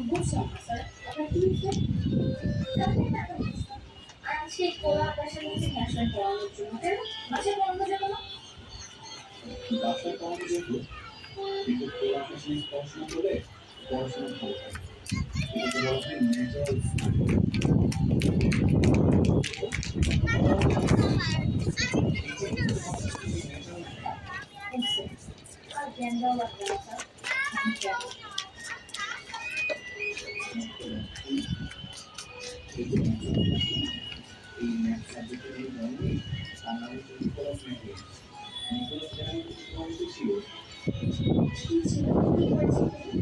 বুঝলাম না স্যার। আপনার কি হচ্ছে? আপনি টাকা দিচ্ছেন। আর আজকে খোলা আকাশের নিচে নিয়ে আসলেন পড়ানোর জন্য, তাই না? বাসায় পড়ানো যাবে না? বাসায় পড়ানো যেত, কিন্তু খোলা আকাশে পড়াশোনা করে পড়াশোনা ভালো হয়। এটাকে বলা হয় ন্যাচারাল স্টাডি। এই যে সবকিছু কিন্তু ন্যাচারাল হয়। বুঝছি। আর জ্ঞান দেওয়া লাগবে না স্যার। আমি যাব। এই এই যে ম্যাথ সাবজেক্ট আছে না, এই ম্যাথ সাবজেক্টে যিনি পড়াননি তার নাম হচ্ছে নিকোলাস ম্যাথিউস। নিকোলাস ম্যাথিউস কিন্তু তোমার মতো ছিল। কি ছিল? কি করেছেন তিনি?